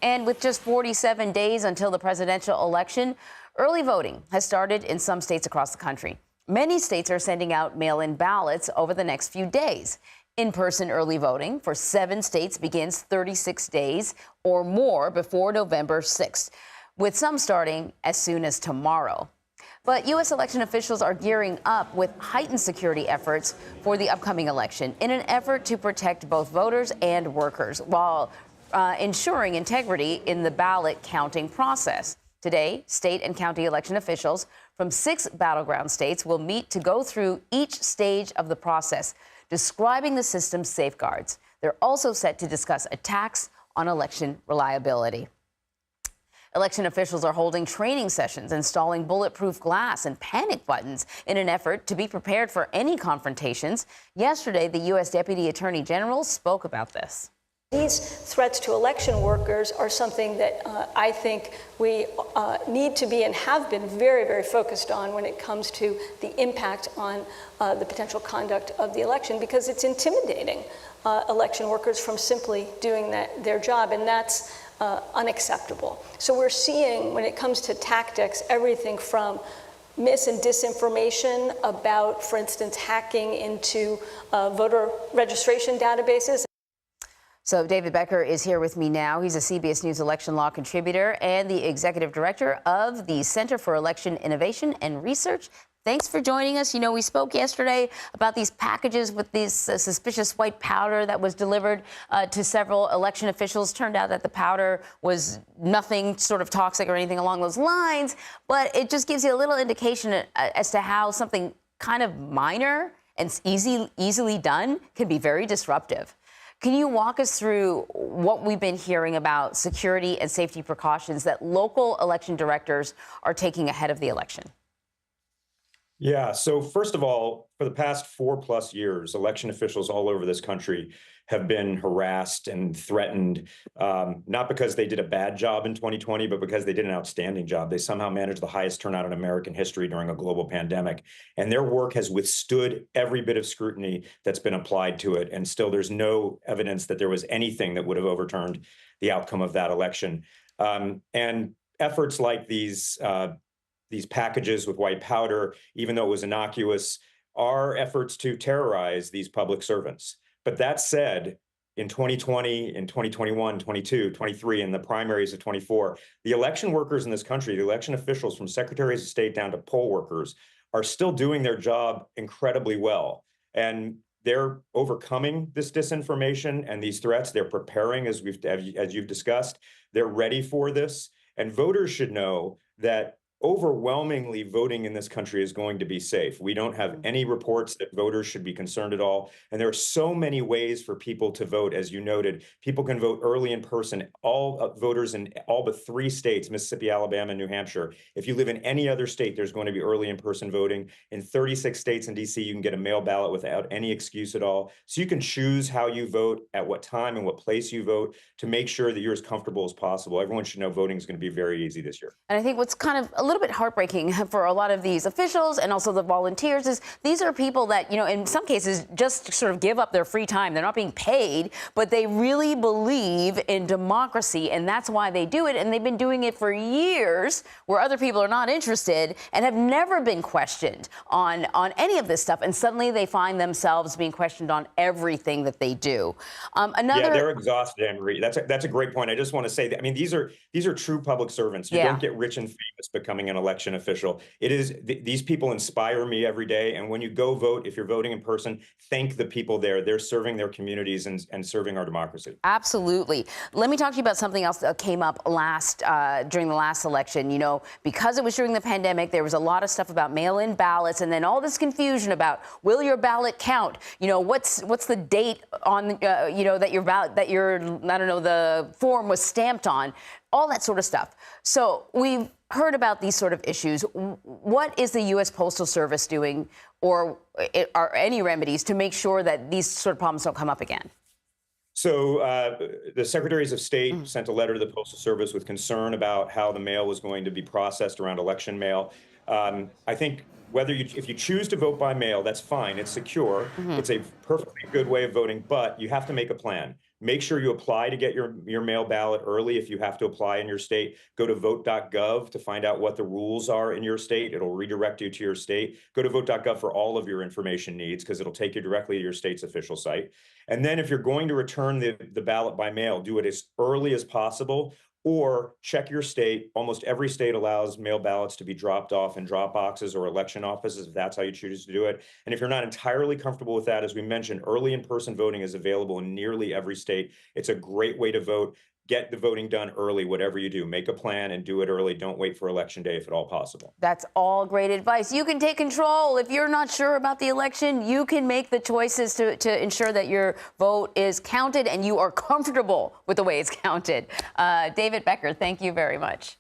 And with just 47 days until the presidential election, early voting has started in some states across the country. Many states are sending out mail-in ballots over the next few days. In-person early voting for 7 states begins 36 days or more before November 6th, with some starting as soon as tomorrow. But U.S. election officials are gearing up with heightened security efforts for the upcoming election in an effort to protect both voters and workers while ensuring integrity in the ballot counting process. Today, state and county election officials from 6 battleground states will meet to go through each stage of the process, describing the system's safeguards. They're also set to discuss attacks on election reliability. Election officials are holding training sessions, installing bulletproof glass and panic buttons in an effort to be prepared for any confrontations. Yesterday, the U.S. Deputy Attorney General spoke about this. These threats to election workers are something that I think we need to be and have been very, very focused on when it comes to the impact on the potential conduct of the election, because it's intimidating election workers from simply doing their job, and that's unacceptable. So we're seeing, when it comes to tactics, everything from mis and disinformation about, for instance, hacking into voter registration databases. So David Becker is here with me now. He's a CBS News election law contributor and the executive director of the Center for Election Innovation and Research. Thanks for joining us. You know, we spoke yesterday about these packages with this suspicious white powder that was delivered to several election officials. Turned out that the powder was nothing sort of toxic or anything along those lines, but it just gives you a little indication as to how something kind of minor and easily done can be very disruptive. Can you walk us through what we've been hearing about security and safety precautions that local election directors are taking ahead of the election? Yeah. So first of all, for the past 4+ years, election officials all over this country have been harassed and threatened, not because they did a bad job in 2020, but because they did an outstanding job. They somehow managed the highest turnout in American history during a global pandemic. And their work has withstood every bit of scrutiny that's been applied to it. And still, there's no evidence that there was anything that would have overturned the outcome of that election. And efforts like these packages with white powder, even though it was innocuous, are efforts to terrorize these public servants. But that said, in 2020, in 2021, 22, 23, and the primaries of 24, the election workers in this country, the election officials from secretaries of state down to poll workers, are still doing their job incredibly well. And they're overcoming this disinformation and these threats. They're preparing, as you've discussed. They're ready for this. And voters should know that overwhelmingly voting in this country is going to be safe. We don't have any reports that voters should be concerned at all. And there are so many ways for people to vote. As you noted, people can vote early in person. All voters in all but 3 states, Mississippi, Alabama, and New Hampshire. If you live in any other state, there's going to be early in person voting. In 36 states and DC, you can get a mail ballot without any excuse at all. So you can choose how you vote, at what time and what place you vote, to make sure that you're as comfortable as possible. Everyone should know voting is going to be very easy this year. And I think what's kind of a little bit heartbreaking for a lot of these officials and also the volunteers is these are people that, you know, in some cases just sort of give up their free time. They're not being paid, but they really believe in democracy, and that's why they do it. And they've been doing it for years where other people are not interested and have never been questioned on any of this stuff. And suddenly they find themselves being questioned on everything that they do. Yeah, they're exhausted, Anne-Marie. That's a great point. I just want to say that, I mean, these are true public servants. You don't get rich and famous becoming an election official. It is these people inspire me every day. And when you go vote, if you're voting in person, thank the people there. They're serving their communities and serving our democracy. Absolutely. Let me talk to you about something else that came up during the last election. You know, because it was during the pandemic, there was a lot of stuff about mail-in ballots, and then all this confusion about, will your ballot count? You know, what's the date on you know, that your ballot, that your, I don't know, the form was stamped on, all that sort of stuff. So we've heard about these sort of issues. What is the U.S. Postal Service doing, or are any remedies to make sure that these sort of problems don't come up again? So the secretaries of state sent a letter to the Postal Service with concern about how the mail was going to be processed around election mail. I think if you choose to vote by mail, that's fine. It's secure. It's a perfectly good way of voting, but you have to make a plan. Make sure you apply to get your mail ballot early if you have to apply in your state. Go to vote.gov to find out what the rules are in your state. It'll redirect you to your state. Go to vote.gov for all of your information needs because it'll take you directly to your state's official site. And then if you're going to return the ballot by mail, do it as early as possible. Or check your state. Almost every state allows mail ballots to be dropped off in drop boxes or election offices if that's how you choose to do it. And if you're not entirely comfortable with that, as we mentioned, early in-person voting is available in nearly every state. It's a great way to vote. Get the voting done early, whatever you do. Make a plan and do it early. Don't wait for Election Day if at all possible. That's all great advice. You can take control. If you're not sure about the election, you can make the choices to ensure that your vote is counted and you are comfortable with the way it's counted. David Becker, thank you very much.